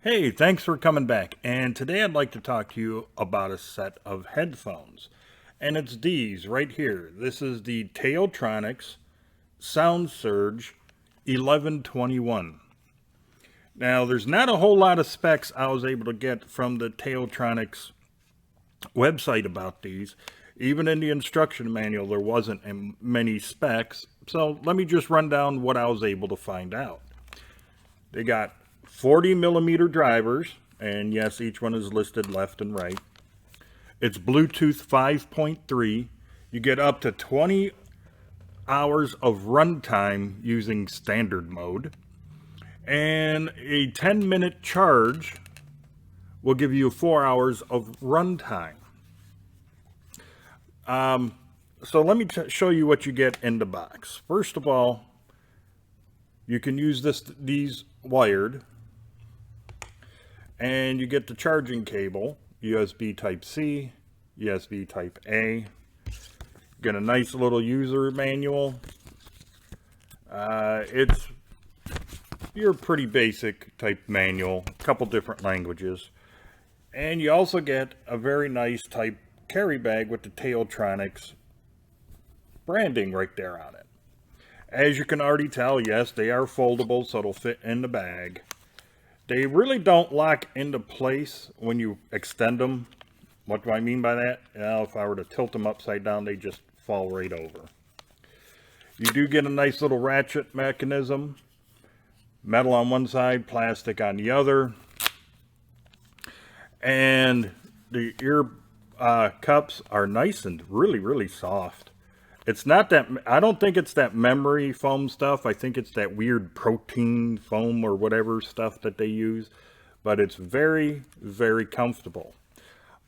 Hey, thanks for coming back. And today I'd like to talk to you about a set of headphones. And it's these right here. This is the TaoTronics Soundsurge 1121. Now, there's not a whole lot of specs I was able to get from the TaoTronics website about these. Even in the instruction manual, there wasn't many specs. So let me just run down what I was able to find out. They got 40 millimeter drivers, and yes, each one is listed left and right. It's Bluetooth 5.3. You get up to 20 hours of runtime using standard mode. And a 10-minute charge will give you 4 hours of runtime. So let me show you what you get in the box. First of all, you can use these wired, and you get the charging cable, USB Type-C, USB Type-A. Get a nice little user manual. It's your pretty basic type manual, a couple different languages. And you also get a very nice type carry bag with the TaoTronics branding right there on it. As you can already tell, yes, they are foldable, so it'll fit in the bag. They really don't lock into place when you extend them. What do I mean by that? Well, if I were to tilt them upside down, they just fall right over. You do get a nice little ratchet mechanism. Metal on one side, plastic on the other. And the ear cups are nice and really soft. It's not that, I don't think it's that memory foam stuff. I think it's that weird protein foam or whatever stuff that they use. But it's very comfortable.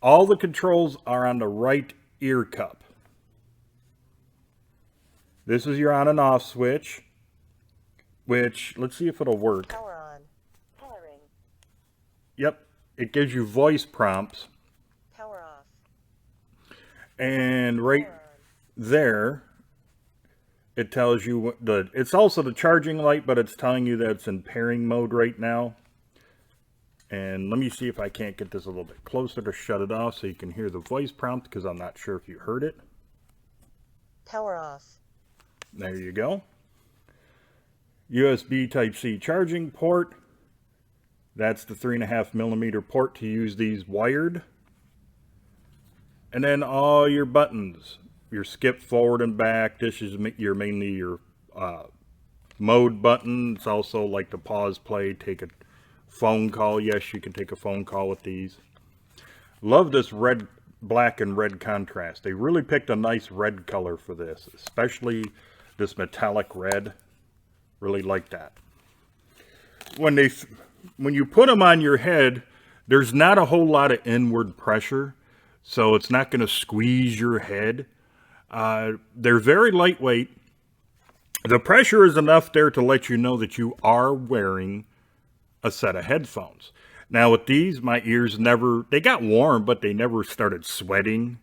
All the controls are on the right ear cup. This is your on and off switch, which, let's see if it'll work. Power on. Pairing. Yep, it gives you voice prompts. Power off. And right there, it tells you it's also the charging light, but it's telling you that it's in pairing mode right now. And let me see if I can't get this a little bit closer to shut it off so you can hear the voice prompt, because I'm not sure if you heard it. Power off. There you go. USB Type-C charging port. That's the 3.5 millimeter port to use these wired. And then all your buttons. Your skip forward and back. This is mainly your mode button. It's also like the pause, play, take a phone call. Yes, you can take a phone call with these. Love this red, black and red contrast. They really picked a nice red color for this, especially this metallic red. Really like that. When you put them on your head, there's not a whole lot of inward pressure, so it's not going to squeeze your head. They're very lightweight. The pressure is enough there to let you know that you are wearing a set of headphones. Now with these, my ears they got warm, but they never started sweating.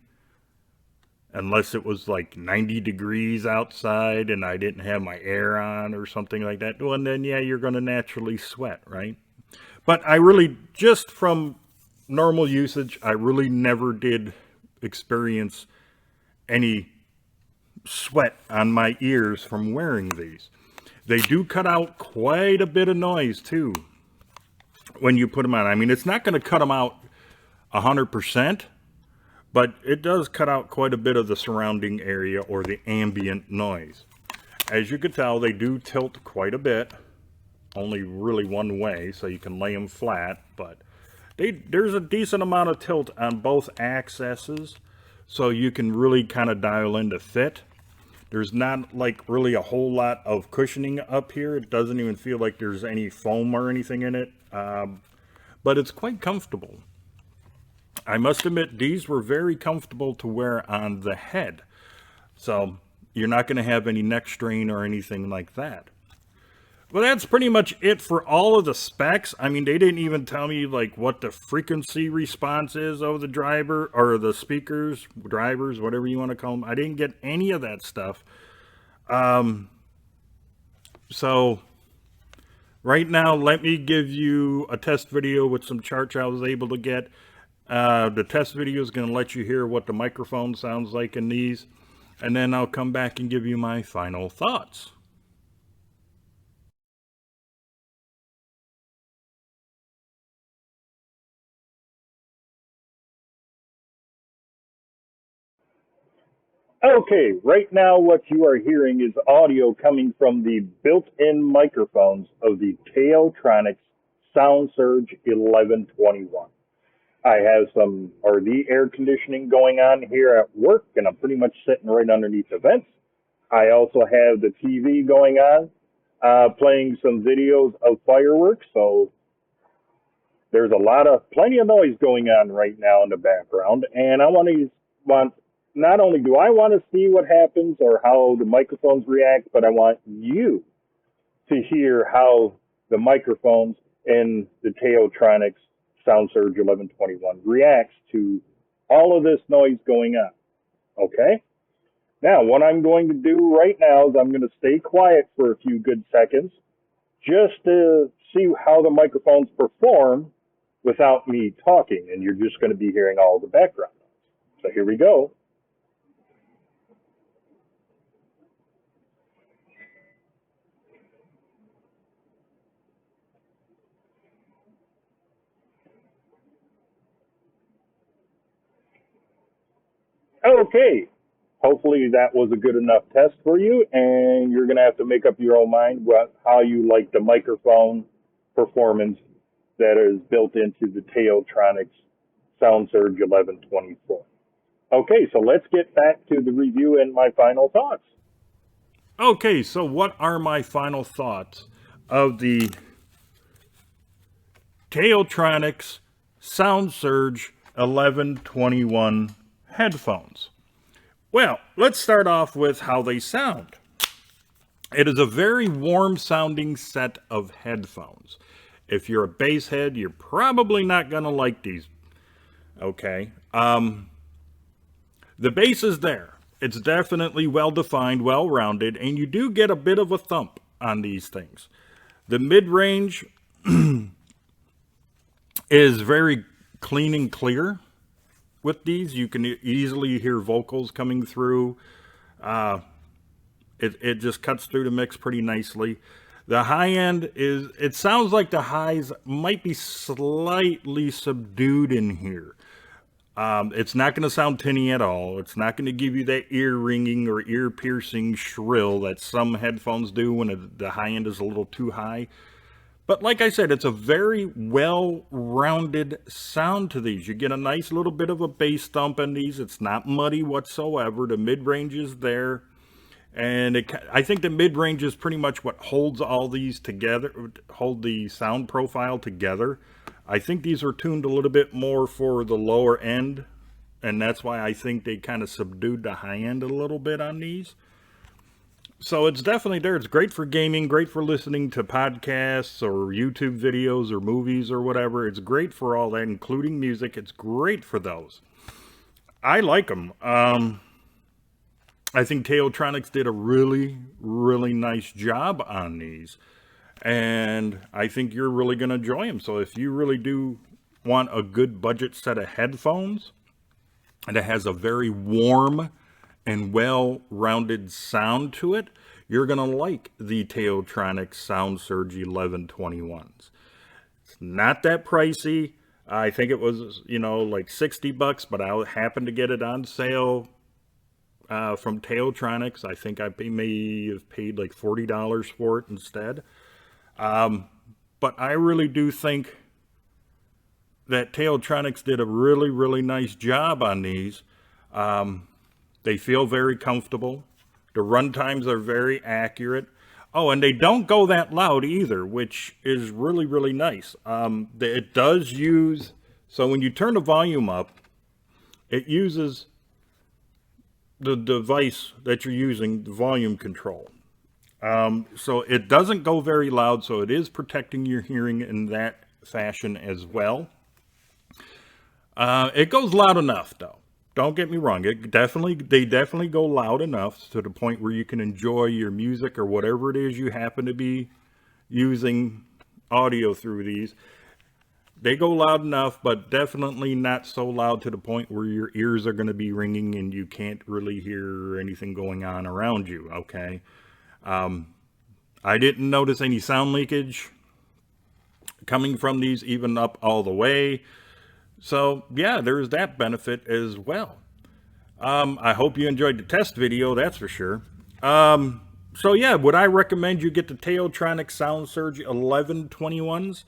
Unless it was like 90 degrees outside and I didn't have my air on or something like that. Well, and then yeah, you're going to naturally sweat, right? But I really, just from normal usage, I really never did experience any sweat on my ears from wearing these. They do cut out quite a bit of noise too when you put them on. I mean, it's not going to cut them out 100%, but it does cut out quite a bit of the surrounding area or the ambient noise. As you can tell, they do tilt quite a bit, only really one way, so you can lay them flat, but there's a decent amount of tilt on both axes, so you can really kind of dial in the fit. There's not like really a whole lot of cushioning up here. It doesn't even feel like there's any foam or anything in it, but it's quite comfortable. I must admit, these were very comfortable to wear on the head, so you're not going to have any neck strain or anything like that. Well, that's pretty much it for all of the specs. I mean, they didn't even tell me like what the frequency response is of the driver or the speakers, drivers, whatever you want to call them. I didn't get any of that stuff. So Right now, let me give you a test video with some charts I was able to get. The test video is going to let you hear what the microphone sounds like in these, and then I'll come back and give you my final thoughts. Okay, right now what you are hearing is audio coming from the built-in microphones of the TaoTronics Soundsurge 1121. I have some RV air conditioning going on here at work, and I'm pretty much sitting right underneath the vents. I also have the TV going on, playing some videos of fireworks, so there's plenty of noise going on right now in the background, and not only do I want to see what happens or how the microphones react, but I want you to hear how the microphones in the TaoTronics Soundsurge 1121 reacts to all of this noise going on. Okay? Now, what I'm going to do right now is I'm going to stay quiet for a few good seconds just to see how the microphones perform without me talking, and you're just going to be hearing all the background noise. So here we go. Okay, hopefully that was a good enough test for you, and you're going to have to make up your own mind how you like the microphone performance that is built into the TaoTronics Soundsurge 1124. Okay, so let's get back to the review and my final thoughts. Okay, so what are my final thoughts of the TaoTronics Soundsurge 1121 headphones? Well, let's start off with how they sound. It is a very warm sounding set of headphones. If you're a bass head, you're probably not going to like these. Okay. The bass is there. It's definitely well defined, well rounded, and you do get a bit of a thump on these things. The mid range is very clean and clear. With these, you can easily hear vocals coming through. It just cuts through the mix pretty nicely. The high end it sounds like the highs might be slightly subdued in here. It's not going to sound tinny at all. It's not going to give you that ear ringing or ear piercing shrill that some headphones do when the high end is a little too high. But like I said, it's a very well-rounded sound to these. You get a nice little bit of a bass thump in these. It's not muddy whatsoever. The mid-range is there. And I think the mid-range is pretty much what holds all these together, hold the sound profile together. I think these are tuned a little bit more for the lower end. And that's why I think they kind of subdued the high end a little bit on these. So it's definitely there. It's great for gaming, great for listening to podcasts or YouTube videos or movies or whatever. It's great for all that, including music. It's great for those. I like them. I think TaoTronics did a really, really nice job on these. And I think you're really going to enjoy them. So if you really do want a good budget set of headphones, and it has a very warm and well-rounded sound to it, you're going to like the TaoTronics Soundsurge 1121s. It's not that pricey. I think it was, like $60, but I happened to get it on sale from TaoTronics. I think I may have paid like $40 for it instead. But I really do think that TaoTronics did a really, really nice job on these. They feel very comfortable. The run times are very accurate. Oh, and they don't go that loud either, which is really, really nice. It does use, so when you turn the volume up, it uses the device that you're using, the volume control. So it doesn't go very loud, so it is protecting your hearing in that fashion as well. It goes loud enough, though. Don't get me wrong. They definitely go loud enough to the point where you can enjoy your music or whatever it is you happen to be using audio through these. They go loud enough, but definitely not so loud to the point where your ears are going to be ringing and you can't really hear anything going on around you, okay? I didn't notice any sound leakage coming from these even up all the way. So yeah, there's that benefit as well. I hope you enjoyed the test video, that's for sure. So yeah, would I recommend you get the TaoTronics Soundsurge 1121s?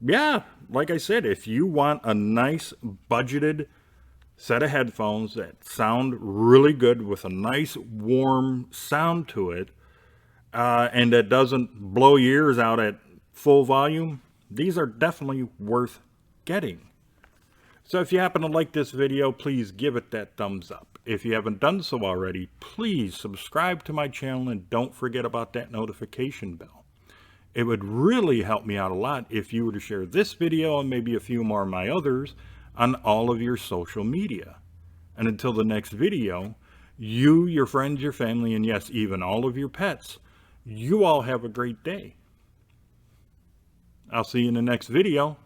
Yeah, like I said, if you want a nice budgeted set of headphones that sound really good with a nice warm sound to it, and that doesn't blow your ears out at full volume, these are definitely worth getting. So if you happen to like this video, please give it that thumbs up. If you haven't done so already, please subscribe to my channel and don't forget about that notification bell. It would really help me out a lot if you were to share this video and maybe a few more of my others on all of your social media. And until the next video, you, your friends, your family, and yes, even all of your pets, you all have a great day. I'll see you in the next video.